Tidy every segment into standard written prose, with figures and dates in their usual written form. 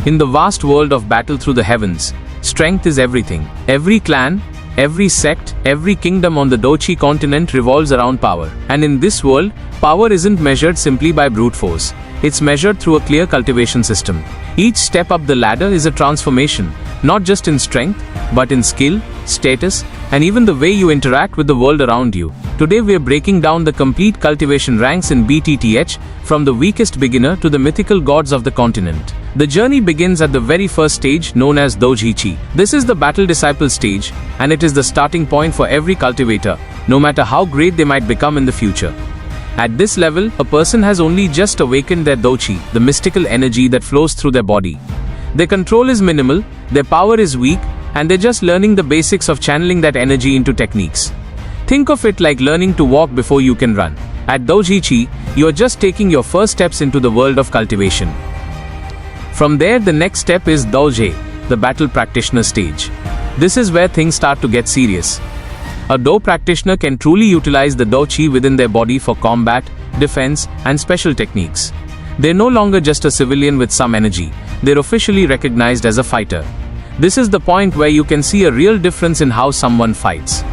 In the vast world of battle through the heavens, strength is everything. Every clan, every sect, every kingdom on the Dou Qi continent revolves around power. And in this world, power isn't measured simply by brute force. It's measured through a clear cultivation system. Each step up the ladder is a transformation, not just in strength, but in skill, status, and even the way you interact with the world around you. Today we are breaking down the complete cultivation ranks in BTTH, from the weakest beginner to the mythical gods of the continent. The journey begins at the very first stage, known as Dou Zhi Qi. This is the battle disciple stage, and it is the starting point for every cultivator, no matter how great they might become in the future. At this level, a person has only just awakened their Dou Qi, the mystical energy that flows through their body. Their control is minimal, their power is weak, and they're just learning the basics of channeling that energy into techniques. Think of it like learning to walk before you can run. At Dou Zhi Qi, you are just taking your first steps into the world of cultivation. From there, the next step is Dou Zhi, the battle practitioner stage. This is where things start to get serious. A Dou practitioner can truly utilize the Dou Qi within their body for combat, defense, and special techniques. They're no longer just a civilian with some energy, they're officially recognized as a fighter. This is the point where you can see a real difference in how someone fights.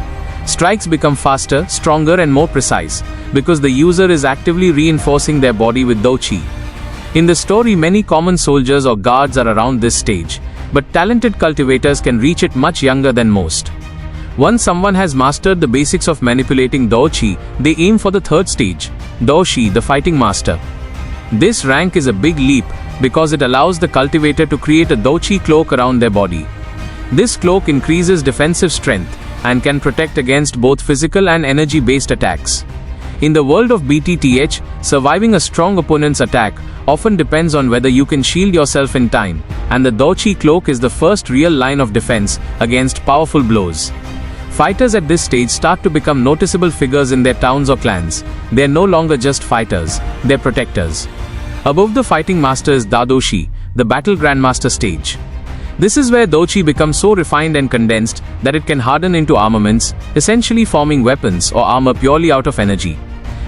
Strikes become faster, stronger, and more precise, because the user is actively reinforcing their body with Dou Qi. In the story, many common soldiers or guards are around this stage, but talented cultivators can reach it much younger than most. Once someone has mastered the basics of manipulating Dou Qi, they aim for the third stage, Dou Qi, the fighting master. This rank is a big leap, because it allows the cultivator to create a Dou Qi cloak around their body. This cloak increases defensive strength, and can protect against both physical and energy-based attacks. In the world of BTTH, surviving a strong opponent's attack often depends on whether you can shield yourself in time, and the Dou Qi cloak is the first real line of defense against powerful blows. Fighters at this stage start to become noticeable figures in their towns or clans. They are no longer just fighters, they're protectors. Above the fighting master is Dou Qi, the battle grandmaster stage. This is where Dou Qi becomes so refined and condensed that it can harden into armaments, essentially forming weapons or armor purely out of energy.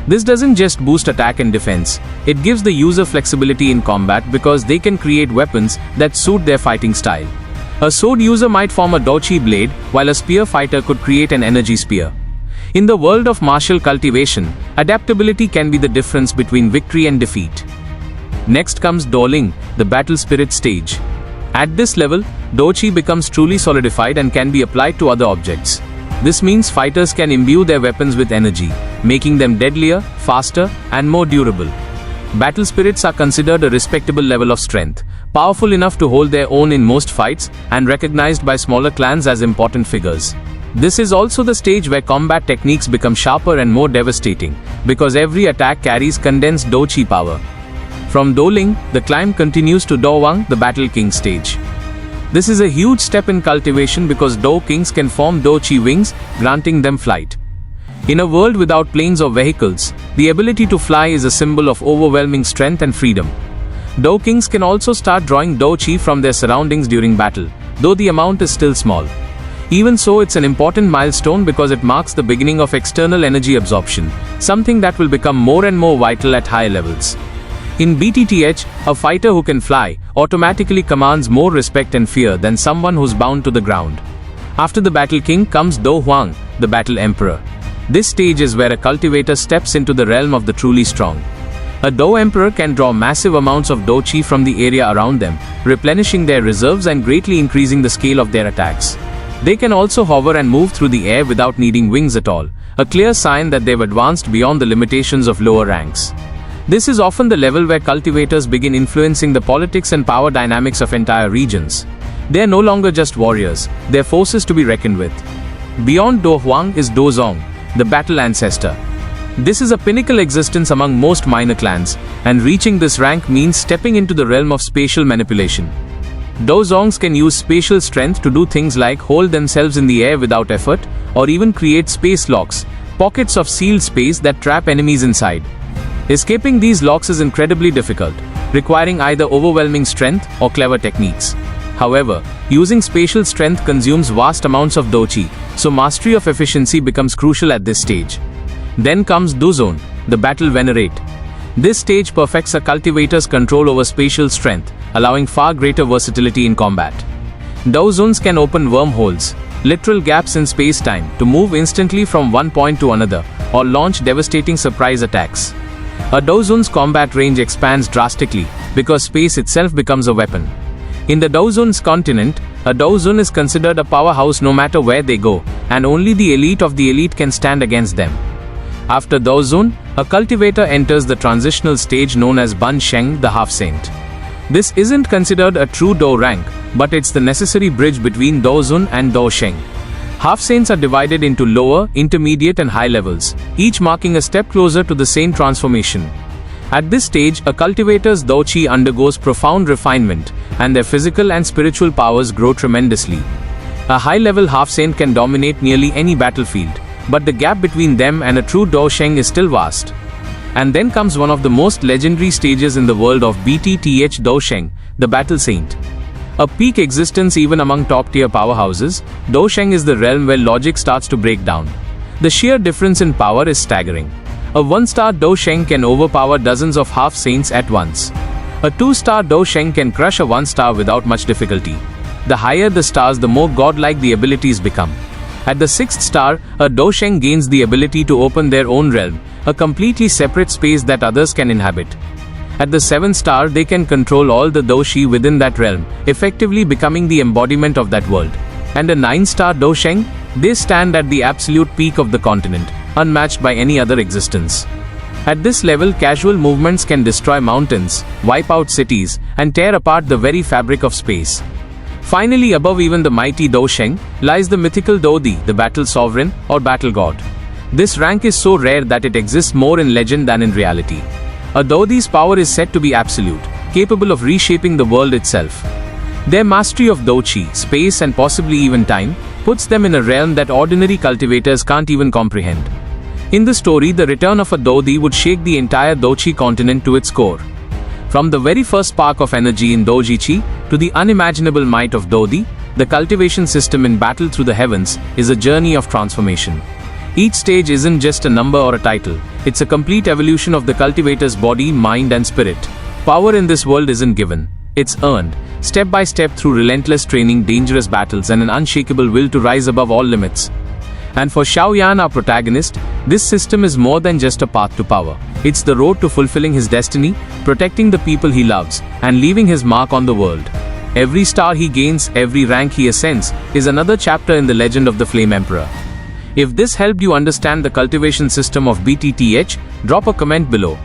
This doesn't just boost attack and defense, it gives the user flexibility in combat because they can create weapons that suit their fighting style. A sword user might form a Dou Qi blade, while a spear fighter could create an energy spear. In the world of martial cultivation, adaptability can be the difference between victory and defeat. Next comes Dou Ling, the battle spirit stage. At this level, Dou Qi becomes truly solidified and can be applied to other objects. This means fighters can imbue their weapons with energy, making them deadlier, faster, and more durable. Battle spirits are considered a respectable level of strength, powerful enough to hold their own in most fights, and recognized by smaller clans as important figures. This is also the stage where combat techniques become sharper and more devastating, because every attack carries condensed Dou Qi power. From Dou Ling, the climb continues to Dou Wang, the Battle King stage. This is a huge step in cultivation because Dou Kings can form Dou Qi wings, granting them flight. In a world without planes or vehicles, the ability to fly is a symbol of overwhelming strength and freedom. Dou Kings can also start drawing Dou Qi from their surroundings during battle, though the amount is still small. Even so, it's an important milestone because it marks the beginning of external energy absorption, something that will become more and more vital at higher levels. In BTTH, a fighter who can fly automatically commands more respect and fear than someone who's bound to the ground. After the Battle King comes Dou Huang, the Battle Emperor. This stage is where a cultivator steps into the realm of the truly strong. A Dou Emperor can draw massive amounts of Dou Qi from the area around them, replenishing their reserves and greatly increasing the scale of their attacks. They can also hover and move through the air without needing wings at all, a clear sign that they've advanced beyond the limitations of lower ranks. This is often the level where cultivators begin influencing the politics and power dynamics of entire regions. They are no longer just warriors, they are forces to be reckoned with. Beyond Dou Huang is Dou Zong, the battle ancestor. This is a pinnacle existence among most minor clans, and reaching this rank means stepping into the realm of spatial manipulation. Dou Zongs can use spatial strength to do things like hold themselves in the air without effort, or even create space locks, pockets of sealed space that trap enemies inside. Escaping these locks is incredibly difficult, requiring either overwhelming strength or clever techniques. However, using spatial strength consumes vast amounts of Dou Qi, so mastery of efficiency becomes crucial at this stage. Then comes Dou Zone, the Battle Venerate. This stage perfects a cultivator's control over spatial strength, allowing far greater versatility in combat. Dou zones can open wormholes, literal gaps in space-time, to move instantly from one point to another, or launch devastating surprise attacks. A Dou zone's combat range expands drastically, because space itself becomes a weapon. In the Dou Qi Continent, a Dou zone is considered a powerhouse no matter where they go, and only the elite of the elite can stand against them. After Dou zone, a cultivator enters the transitional stage known as Ban Sheng, the half-saint. This isn't considered a true Dou rank, but it's the necessary bridge between Dou zone and Dou Sheng. Half-saints are divided into lower, intermediate and high levels, each marking a step closer to the same transformation. At this stage, a cultivator's Dou Qi undergoes profound refinement, and their physical and spiritual powers grow tremendously. A high-level half-saint can dominate nearly any battlefield, but the gap between them and a true Dou Sheng is still vast. And then comes one of the most legendary stages in the world of BTTH Dou Sheng, the Battle Saint. A peak existence even among top-tier powerhouses, Dou Sheng is the realm where logic starts to break down. The sheer difference in power is staggering. A 1-star Dou Sheng can overpower dozens of half-saints at once. A 2-star Dou Sheng can crush a 1-star without much difficulty. The higher the stars, the more godlike the abilities become. At the 6th star, a Dou Sheng gains the ability to open their own realm, a completely separate space that others can inhabit. At the 7th star, they can control all the Dou Qi within that realm, effectively becoming the embodiment of that world. And a 9-star Dou Sheng, they stand at the absolute peak of the continent, unmatched by any other existence. At this level, casual movements can destroy mountains, wipe out cities, and tear apart the very fabric of space. Finally, above even the mighty Dou Sheng, lies the mythical Dou Di, the battle sovereign, or battle god. This rank is so rare that it exists more in legend than in reality. A Dou Di's power is said to be absolute, capable of reshaping the world itself. Their mastery of Dou Qi, space and possibly even time, puts them in a realm that ordinary cultivators can't even comprehend. In the story, the return of a Dou Di would shake the entire Dou Qi continent to its core. From the very first spark of energy in Dou Zhi Qi to the unimaginable might of Dou Di, the cultivation system in Battle Through the Heavens is a journey of transformation. Each stage isn't just a number or a title, it's a complete evolution of the cultivator's body, mind and spirit. Power in this world isn't given, it's earned, step by step through relentless training, dangerous battles and an unshakable will to rise above all limits. And for Xiao Yan, our protagonist, this system is more than just a path to power. It's the road to fulfilling his destiny, protecting the people he loves, and leaving his mark on the world. Every star he gains, every rank he ascends, is another chapter in the legend of the Flame Emperor. If this helped you understand the cultivation system of BTTH, drop a comment below.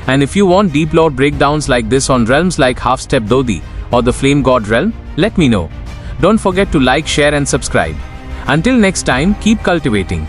And if you want deep lore breakdowns like this on realms like Half-Step Dou Di or the Flame God realm, let me know. Don't forget to like, share and subscribe. Until next time, keep cultivating.